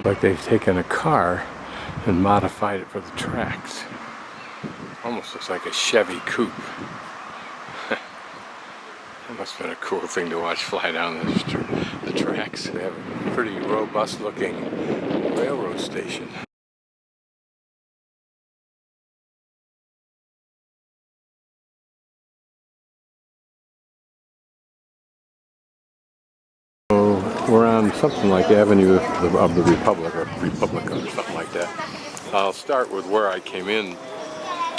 Like they've taken a car and modified it for the tracks. Almost looks like a Chevy coupe. That must have been a cool thing to watch fly down the tracks. They have a pretty robust looking railroad station. So we're on something like Avenue of the Republic, or Republica, or something like that. I'll start with where I came in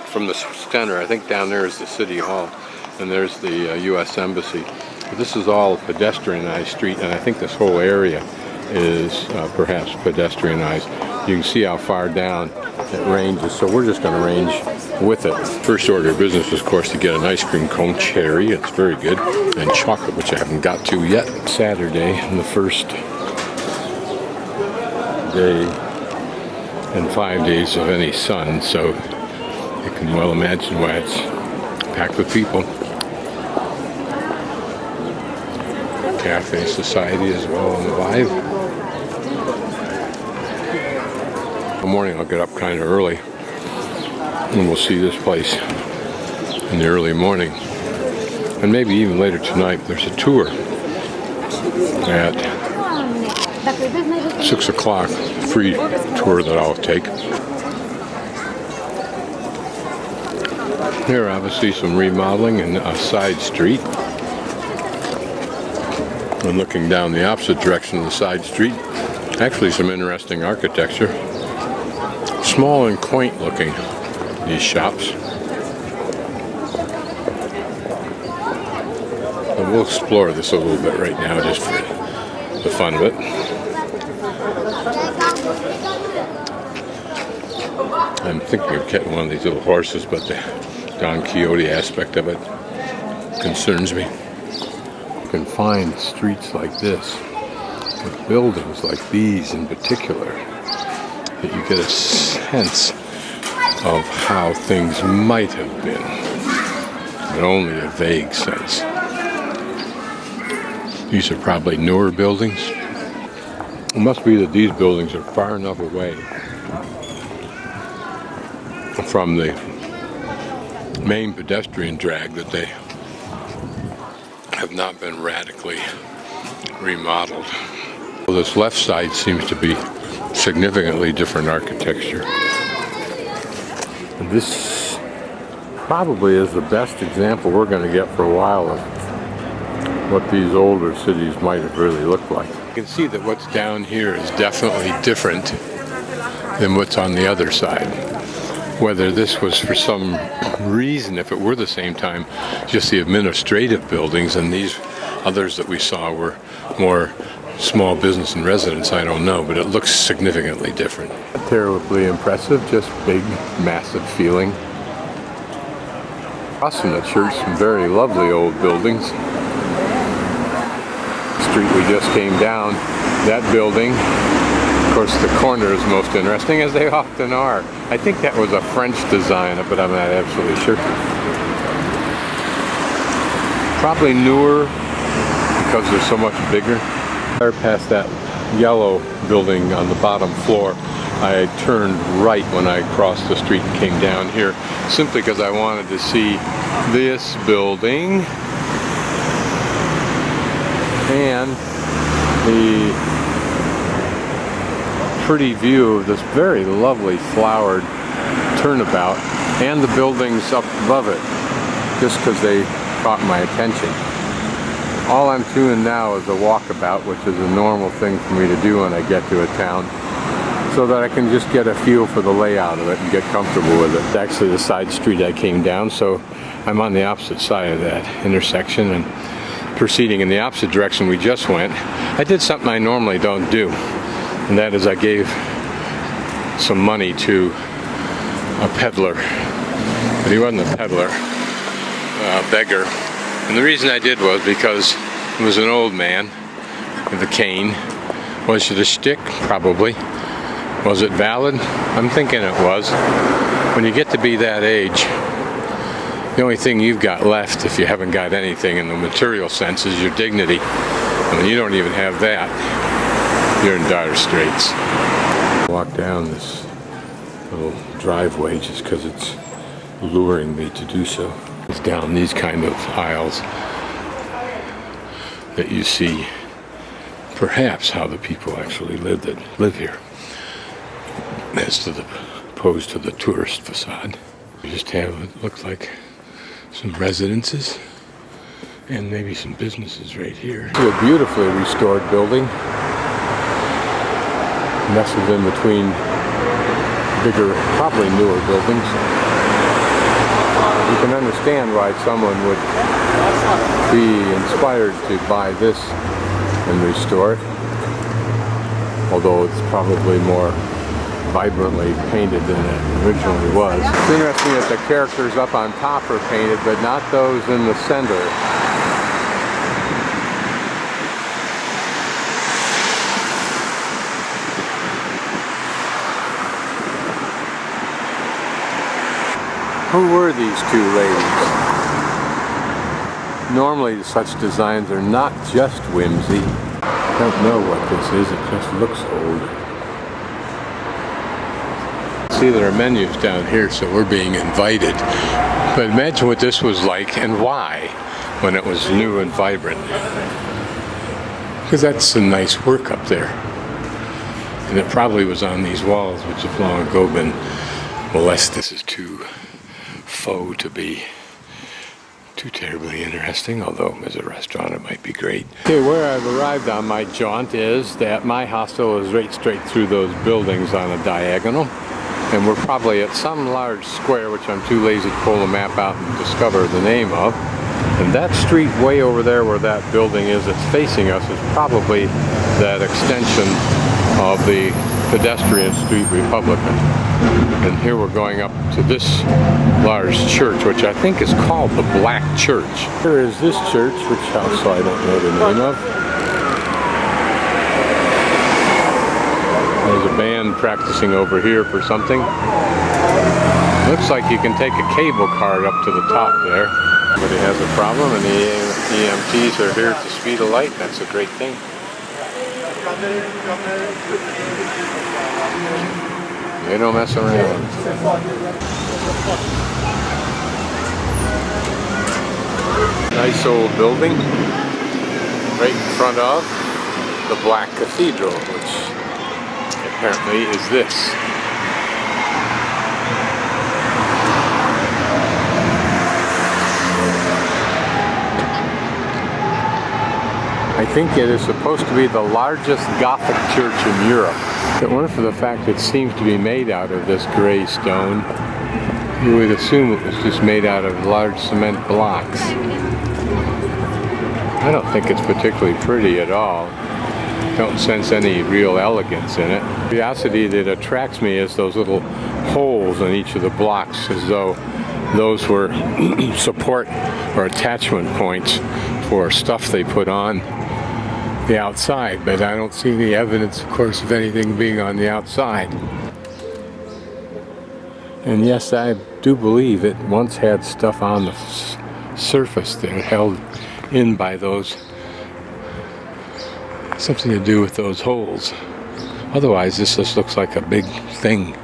from the center. I think down there is the City Hall, and there's the U.S. Embassy. But this is all pedestrianized street, and I think this whole area is perhaps pedestrianized. You can see how far down it ranges, so we're just going to range with it. First order of business is, of course, to get an ice cream cone, cherry, it's very good, and chocolate, which I haven't got to yet. Saturday, and the first day in 5 days of any sun, so you can well imagine why it's packed with people. Cafe Society as well on the live. In the morning I'll get up kind of early and we'll see this place in the early morning. And maybe even later tonight there's a tour at 6 o'clock, free tour that I'll take. Here obviously some remodeling in a side street. And looking down the opposite direction of the side street, actually some interesting architecture. Small and quaint looking, these shops. And we'll explore this a little bit right now just for the fun of it. I'm thinking of getting one of these little horses, but the Don Quixote aspect of it concerns me. You can find streets like this with buildings like these in particular that you get a sense of how things might have been, but only a vague sense. These are probably newer buildings. It must be that these buildings are far enough away from the main pedestrian drag that they have not been radically remodeled. Well, this left side seems to be significantly different architecture. And this probably is the best example we're going to get for a while of what these older cities might have really looked like. You can see that what's down here is definitely different than what's on the other side. Whether this was for some reason, if it were the same time, just the administrative buildings, and these others that we saw were more small business and residence, I don't know, but it looks significantly different. Not terribly impressive, just big, massive feeling. Across from the church, some very lovely old buildings. The street we just came down, that building. Of course, the corner is most interesting, as they often are. I think that was a French design, but I'm not absolutely sure. Probably newer because they're so much bigger. Past that yellow building on the bottom floor, I turned right when I crossed the street and came down here, simply because I wanted to see this building and the pretty view of this very lovely flowered turnabout and the buildings up above it, just because they caught my attention. All I'm doing now is a walkabout, which is a normal thing for me to do when I get to a town, so that I can just get a feel for the layout of it and get comfortable with it. It's actually the side street I came down, so I'm on the opposite side of that intersection and proceeding in the opposite direction we just went. I did something I normally don't do, and that is I gave some money to a peddler, but he wasn't a peddler, a beggar. And the reason I did was because it was an old man with a cane. Was it a shtick? Probably. Was it valid? I'm thinking it was. When you get to be that age, the only thing you've got left, if you haven't got anything in the material sense, is your dignity. And when you don't even have that, you're in dire straits. Walk down this little driveway just because it's luring me to do so. It's down these kind of aisles that you see perhaps how the people actually live here, as to the opposed to the tourist facade. We just have what looks like some residences and maybe some businesses right here. It's a beautifully restored building, nestled in between bigger, probably newer buildings. You can understand why someone would be inspired to buy this and restore it, although it's probably more vibrantly painted than it originally was. It's interesting that the characters up on top are painted, but not those in the center. Who were these two ladies? Normally such designs are not just whimsy. I don't know what this is, it just looks old. See, there are menus down here, so we're being invited. But imagine what this was like and why when it was new and vibrant. Because that's some nice work up there. And it probably was on these walls, which have long ago been molested. This is too faux to be too terribly interesting, although as a restaurant it might be great. Okay, where I've arrived on my jaunt is that my hostel is right straight through those buildings on a diagonal, and we're probably at some large square, which I'm too lazy to pull the map out and discover the name of. And that street way over there where that building is that's facing us is probably that extension of the pedestrian street Republican. And here we're going up to this large church, which I think is called the Black Church. Here is this church, which also I don't know the name of. There's a band practicing over here for something. Looks like you can take a cable card up to the top there. But it has a problem, and the EMTs are here to speed a light. That's a great thing. They don't mess around. Nice old building right in front of the Black Cathedral, which apparently is this. I think it is supposed to be the largest Gothic church in Europe. But only for the fact it seems to be made out of this gray stone, you would assume it was just made out of large cement blocks. I don't think it's particularly pretty at all. Don't sense any real elegance in it. The curiosity that attracts me is those little holes in each of the blocks, as though those were support or attachment points for stuff they put on the outside, but I don't see any evidence, of course, of anything being on the outside. And yes, I do believe it once had stuff on the surface that held in by those, something to do with those holes. Otherwise, this just looks like a big thing.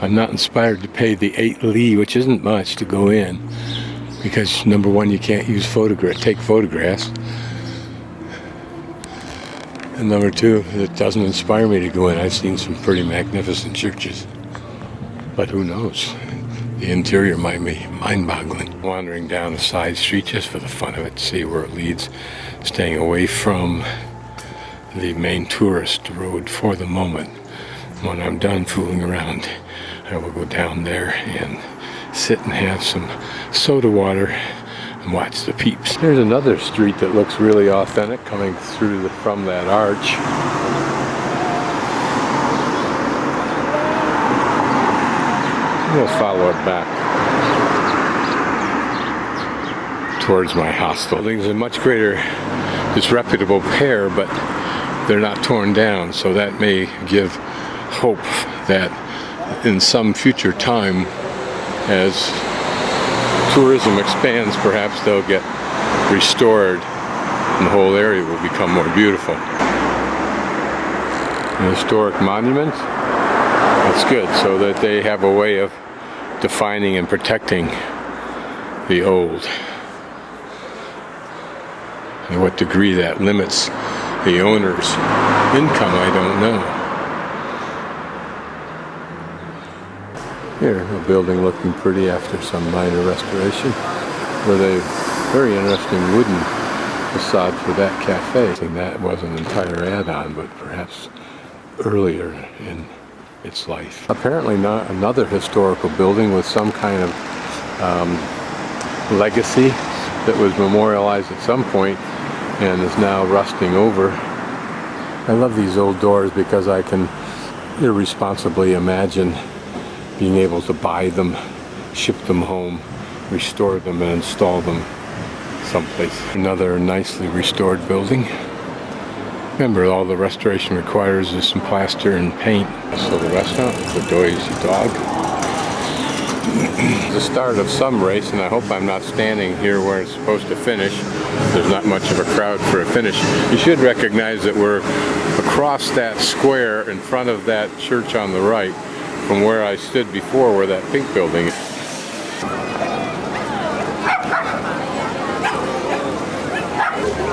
I'm not inspired to pay the 8 li, which isn't much, to go in, because number one, you can't take photographs. And number two, it doesn't inspire me to go in. I've seen some pretty magnificent churches. But who knows? The interior might be mind-boggling. Wandering down a side street just for the fun of it, to see where it leads. Staying away from the main tourist road for the moment. When I'm done fooling around, I will go down there and sit and have some soda water and watch the peeps. There's another street that looks really authentic coming through from that arch. We'll follow it back towards my hostel. Things a much greater disreputable pair, but they're not torn down, so that may give hope that in some future time, as tourism expands, perhaps they'll get restored and the whole area will become more beautiful. An historic monument That's good, so that they have a way of defining and protecting the old. To what degree that limits the owner's income, I don't know. Here, a building looking pretty after some minor restoration, with a very interesting wooden facade for that cafe. And that wasn't an entire add-on, but perhaps earlier in its life. Apparently not another historical building with some kind of legacy that was memorialized at some point and is now rusting over. I love these old doors because I can irresponsibly imagine being able to buy them, ship them home, restore them, and install them someplace. Another nicely restored building. Remember, all the restoration requires is some plaster and paint. So the restaurant, the Doisy Dog. The start of some race, and I hope I'm not standing here where it's supposed to finish. There's not much of a crowd for a finish. You should recognize that we're across that square in front of that church on the right from where I stood before, where that pink building is.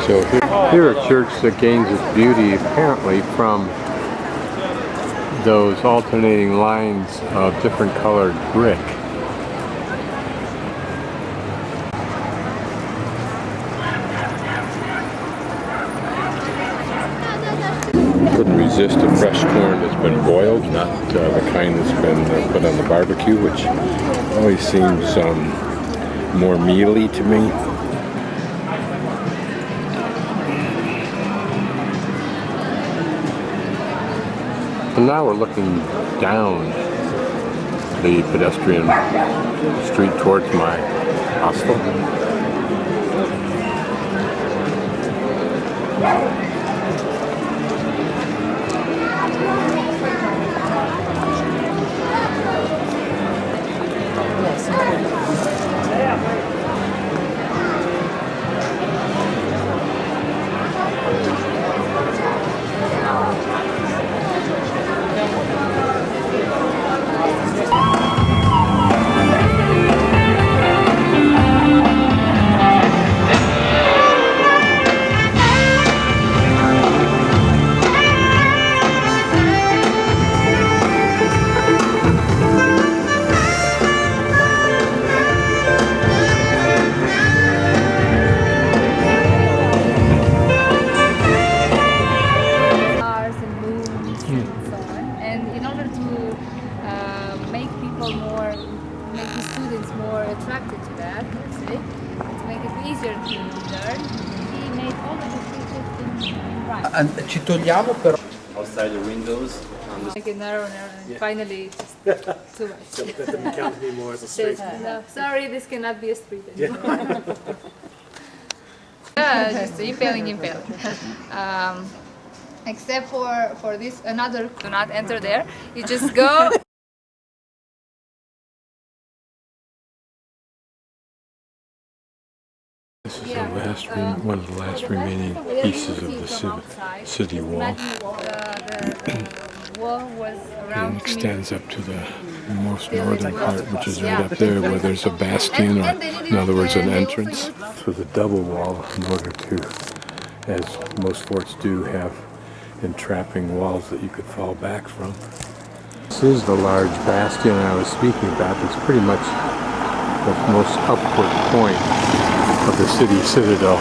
So here a church that gains its beauty apparently from those alternating lines of different colored brick. Couldn't resist a fresh corn that's been boiled, not the kind that's been put on the barbecue, which always seems more mealy to me. And now we're looking down the pedestrian street towards my hostel. Ci togliamo però outside the windows. Make it narrow, and finally just too much. Let them count me more as a street. No, sorry, this cannot be a street anymore. Just impaling. Except for this, another do not enter there. You just go. This is one of the last remaining pieces of the city wall. The wall was around. It extends up to the most northern part, which is right up there, where there's a bastion, or in other words, an entrance to the double wall, in order to, as most forts do, have entrapping walls that you could fall back from. This is the large bastion I was speaking about. It's pretty much the most upward point of the city citadel.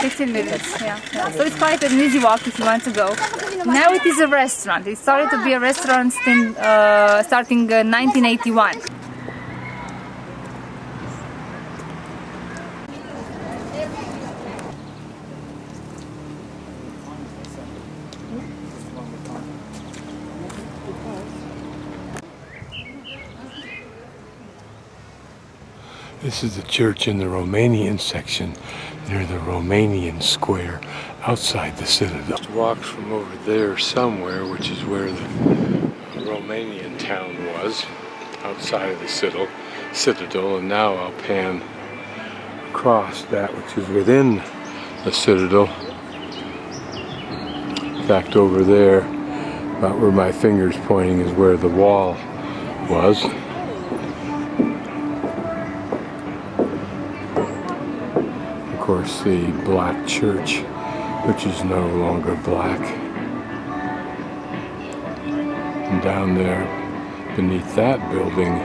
15 minutes, yeah. So it's quite an easy walk if you want to go. Now it is a restaurant. It started to be a restaurant starting 1981. This is the church in the Romanian section, near the Romanian square, outside the citadel. Just walked from over there somewhere, which is where the Romanian town was, outside of the citadel, and now I'll pan across that which is within the citadel. In fact, over there, About where my finger's pointing is where the wall was. Of course, the black church, which is no longer black. And down there, beneath that building,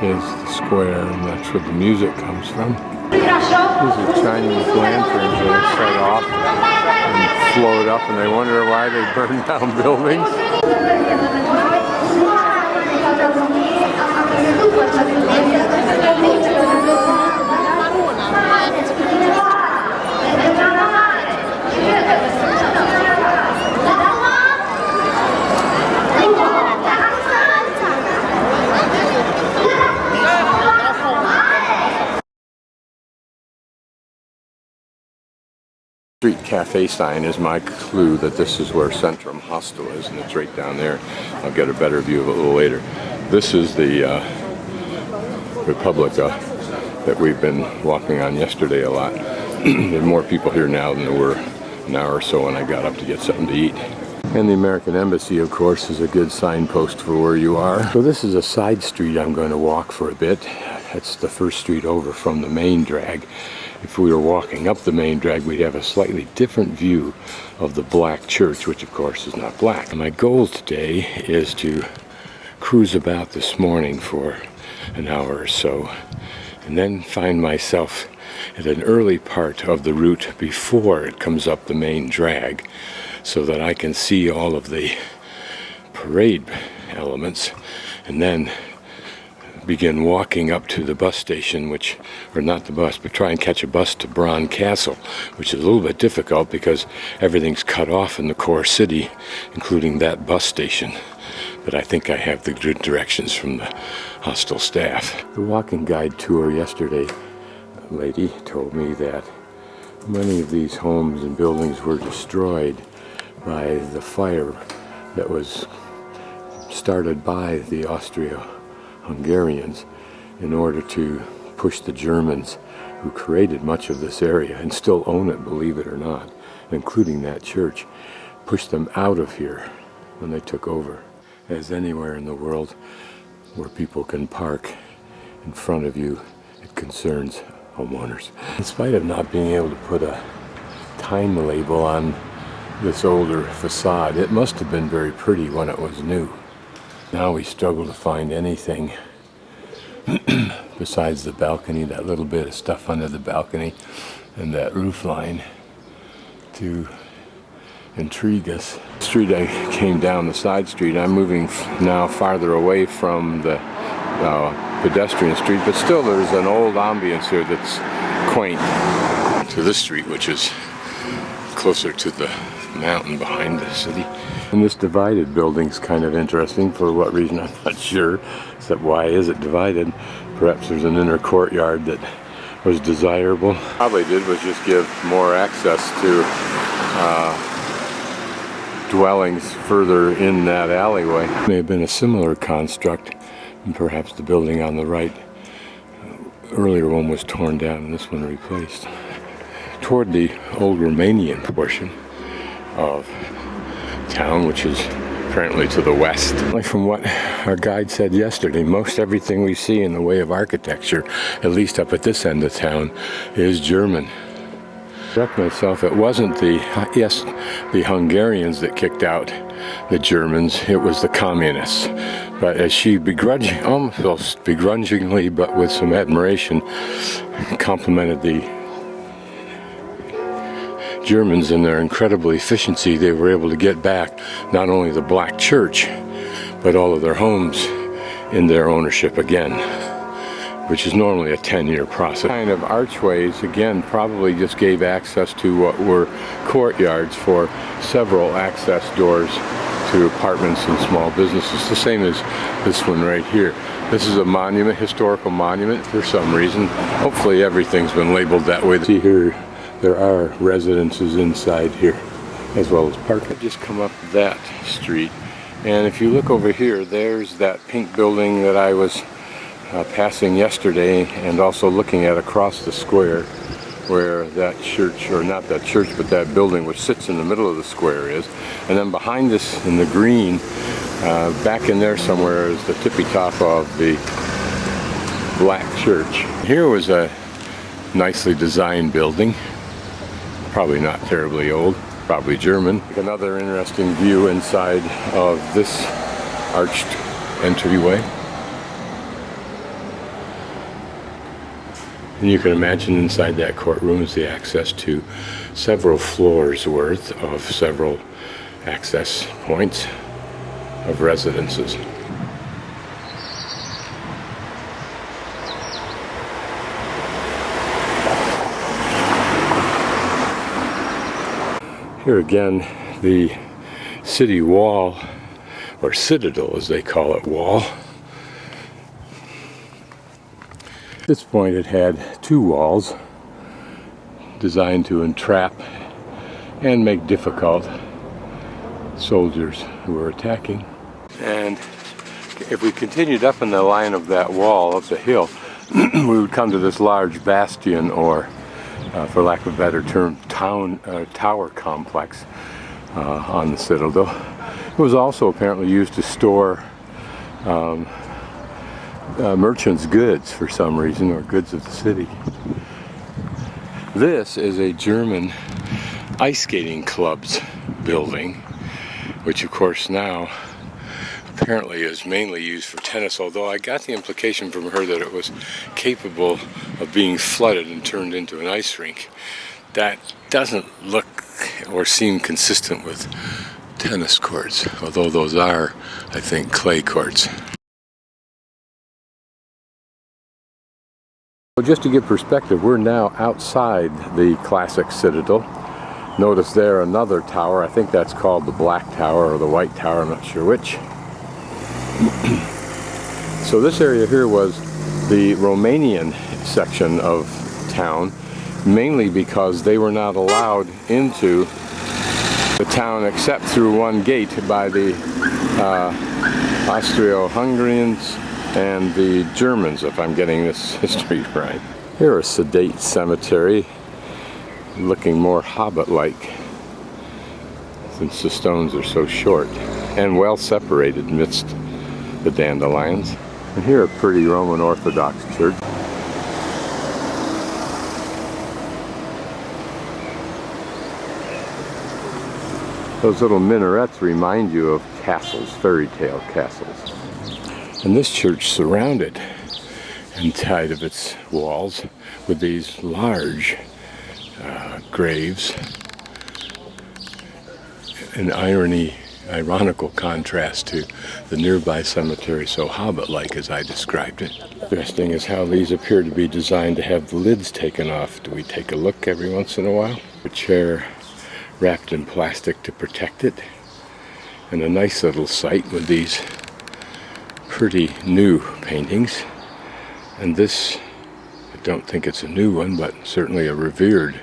is the square, and that's where the music comes from. These are Chinese lanterns that are set off and float up, and they wonder why they burn down buildings. Street cafe sign is my clue that this is where Centrum Hostel is, and it's right down there. I'll get a better view of it a little later. This is the Republica that we've been walking on yesterday a lot. There are more people here now than there were an hour or so when I got up to get something to eat. And the American Embassy, of course, is a good signpost for where you are. So this is a side street I'm going to walk for a bit. That's the first street over from the main drag. If we were walking up the main drag, we'd have a slightly different view of the black church, which of course is not black. My goal today is to cruise about this morning for an hour or so, and then find myself at an early part of the route before it comes up the main drag, so that I can see all of the parade elements, and then begin walking up to the bus station, or not the bus, but try and catch a bus to Bron Castle, which is a little bit difficult because everything's cut off in the core city, including that bus station. But I think I have the good directions from the hostel staff. The walking guide tour yesterday, a lady told me that many of these homes and buildings were destroyed by the fire that was started by the Austro-Hungarians in order to push the Germans, who created much of this area and still own it, believe it or not, including that church, push them out of here when they took over. As anywhere in the world where people can park in front of you, it concerns homeowners. In spite of not being able to put a time label on this older facade, it must have been very pretty when it was new. Now we struggle to find anything besides the balcony, that little bit of stuff under the balcony and that roof line to intrigue us. The street I came down, the side street, I'm moving now farther away from the pedestrian street, but still there's an old ambience here that's quaint. To this street, which is closer to the mountain behind the city. And this divided building's kind of interesting. For what reason, I'm not sure, except why is it divided? Perhaps there's an inner courtyard that was desirable. All they did was just give more access to dwellings further in that alleyway. May have been a similar construct, and perhaps the building on the right, earlier one was torn down and this one replaced. Toward the old Romanian portion of town, which is apparently to the west. Like from what our guide said yesterday, most everything we see in the way of architecture, at least up at this end of town, is German. I correct myself, it wasn't the Hungarians that kicked out the Germans, it was the communists. But as she almost begrudgingly, but with some admiration, complimented the Germans in their incredible efficiency, they were able to get back not only the black church, but all of their homes in their ownership again, which is normally a 10-year process. Kind of archways, again, probably just gave access to what were courtyards for several access doors to apartments and small businesses, the same as this one right here. This is a monument, historical monument for some reason. Hopefully everything's been labeled that way. See here, there are residences inside here, as well as parking. Just come up that street, and if you look over here, there's that pink building that I was passing yesterday, and also looking at across the square where that church, or not that church, but that building which sits in the middle of the square is. And then behind us in the green, back in there somewhere, is the tippy top of the black church. Here was a nicely designed building, probably not terribly old, probably German. Another interesting view inside of this arched entryway. And you can imagine inside that courtroom is the access to several floors worth of several access points of residences. Here again, the city wall, or citadel as they call it, wall. At this point it had two walls designed to entrap and make difficult soldiers who were attacking. And if we continued up in the line of that wall, up the hill, we would come to this large bastion, or for lack of a better term, tower complex on the citadel. It was also apparently used to store merchants' goods for some reason, or goods of the city. This is a German ice skating club's building, which of course now apparently is mainly used for tennis, although I got the implication from her that it was capable of being flooded and turned into an ice rink. That doesn't look or seem consistent with tennis courts, although those are, I think, clay courts. Well, just to give perspective, we're now outside the classic citadel. Notice there another tower. I think that's called the Black Tower or the White Tower, I'm not sure which. So this area here was the Romanian section of town, mainly because they were not allowed into the town except through one gate by the Austro-Hungarians and the Germans, if I'm getting this history right. Here, a sedate cemetery, looking more Hobbit-like, since the stones are so short and well separated amidst the dandelions. And here, a pretty Roman Orthodox church. Those little minarets remind you of castles, fairy tale castles. And this church surrounded inside of its walls with these large graves. An ironical contrast to the nearby cemetery, so Hobbit-like as I described it. Interesting is how these appear to be designed to have the lids taken off. Do we take a look every once in a while? A chair wrapped in plastic to protect it, and a nice little site with these pretty new paintings. And this, I don't think it's a new one, but certainly a revered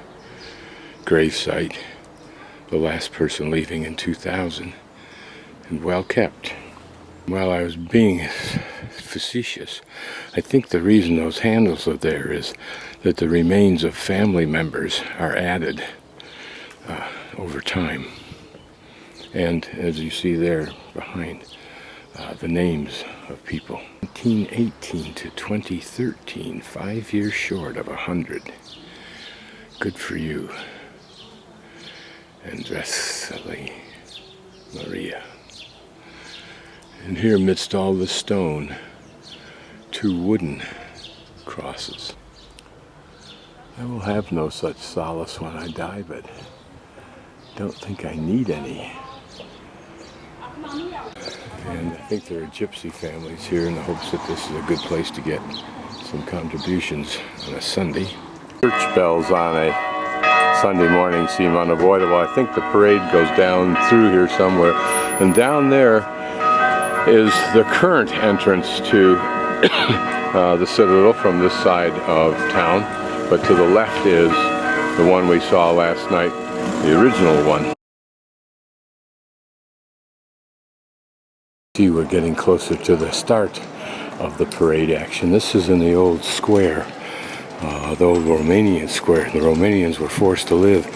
grave site. The last person leaving in 2000, and well kept. While I was being facetious, I think the reason those handles are there is that the remains of family members are added over time. And as you see there behind, the names of people. 1918 to 2013, 5 years short of 100. Good for you. And Vesely Maria. And here amidst all the stone, two wooden crosses. I will have no such solace when I die, but don't think I need any. And I think there are gypsy families here in the hopes that this is a good place to get some contributions on a Sunday. Church bells on a Sunday morning seem unavoidable. I think the parade goes down through here somewhere. And down there is the current entrance to the Citadel from this side of town. But to the left is the one we saw last night, the original one. See, we're getting closer to the start of the parade action. This is in the old square the old Romanian square. The Romanians were forced to live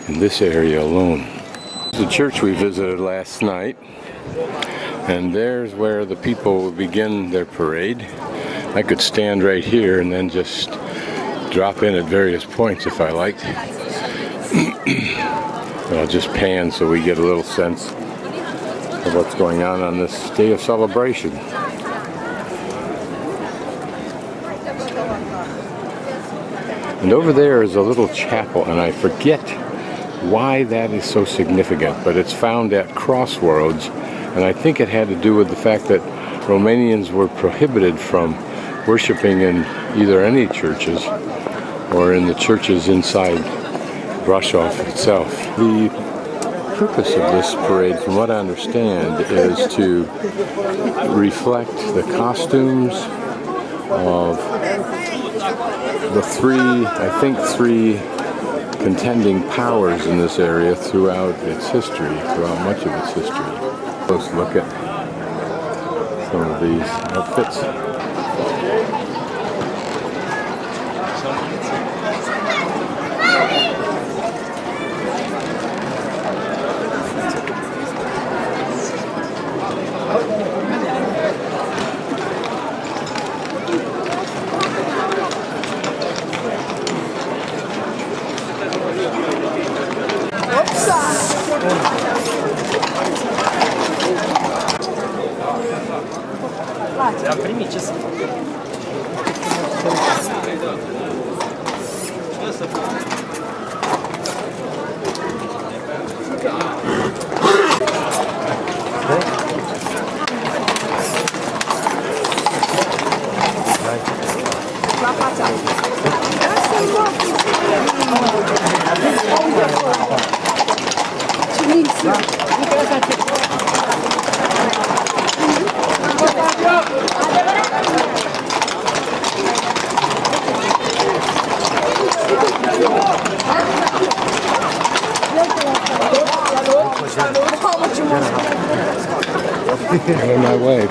in this area alone. The church we visited last night, and there's where the people begin their parade. I could stand right here and then just drop in at various points if I liked. But I'll just pan so we get a little sense of what's going on this day of celebration. And over there is a little chapel, and I forget why that is so significant, but it's found at crossroads, and I think it had to do with the fact that Romanians were prohibited from worshiping in either any churches or in the churches inside Brasov itself. The purpose of this parade, from what I understand, is to reflect the costumes of the three contending powers in this area throughout its history, throughout much of its history. Let's look at some of these outfits. Am primit, ce să fac? Get in my way.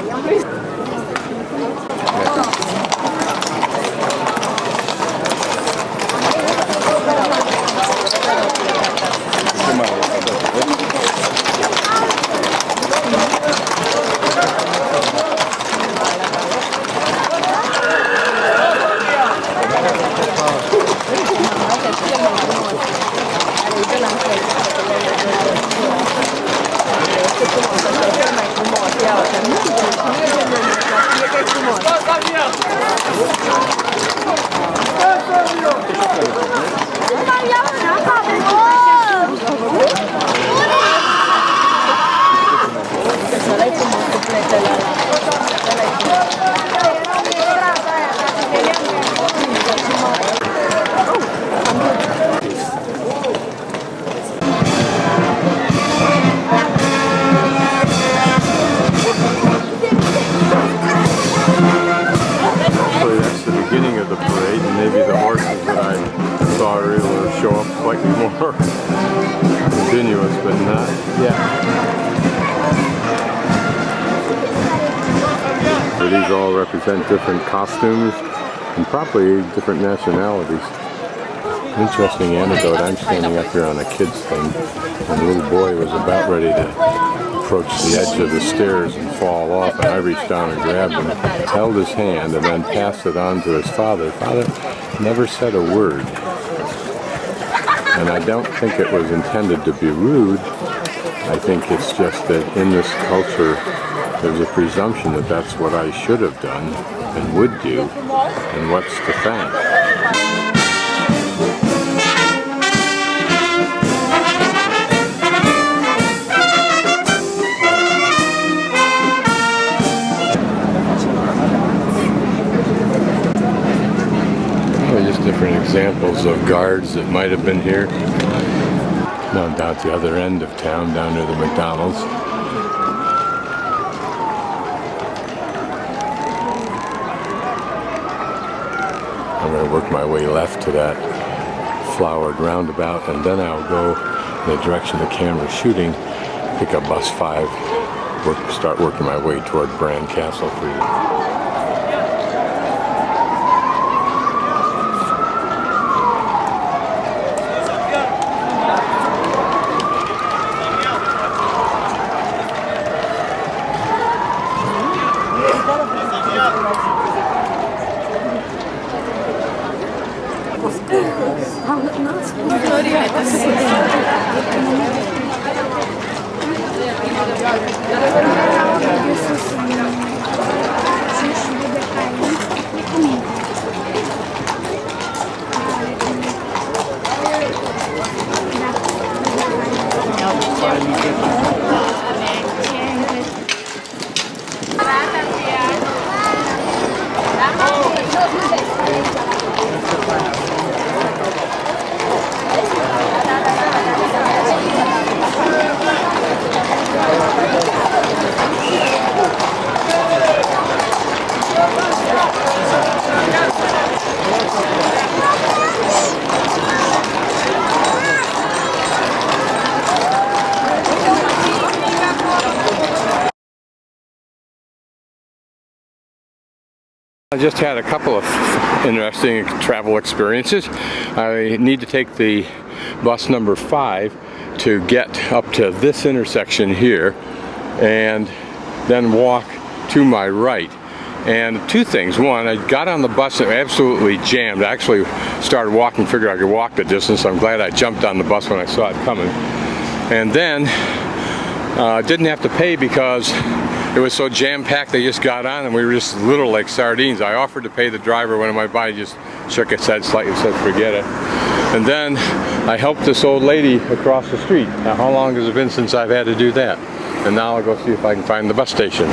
Continuous, but not yet. So these all represent different costumes and probably different nationalities. Interesting anecdote. I'm standing up here on a kid's thing, and a little boy was about ready to approach the edge of the stairs and fall off, and I reached down and grabbed him, held his hand, and then passed it on to his father. Father never said a word. And I don't think it was intended to be rude. I think it's just that in this culture, there's a presumption that that's what I should have done and would do, and what's to thank. Just different examples of guards that might have been here. Now down at the other end of town, down near the McDonald's. I'm going to work my way left to that flowered roundabout, and then I'll go in the direction the camera's shooting, pick up bus 5, start working my way toward Brand Castle for you. I just had a couple of interesting travel experiences. I need to take the bus number 5 to get up to this intersection here and then walk to my right. And two things. One, I got on the bus and absolutely jammed. I actually started walking, figured I could walk the distance. I'm glad I jumped on the bus when I saw it coming. And then didn't have to pay because it was so jam-packed. They just got on and we were just little like sardines. I offered to pay the driver when my body just shook its head slightly, said forget it. And then I helped this old lady across the street. Now, how long has it been since I've had to do that? And now I'll go see if I can find the bus station.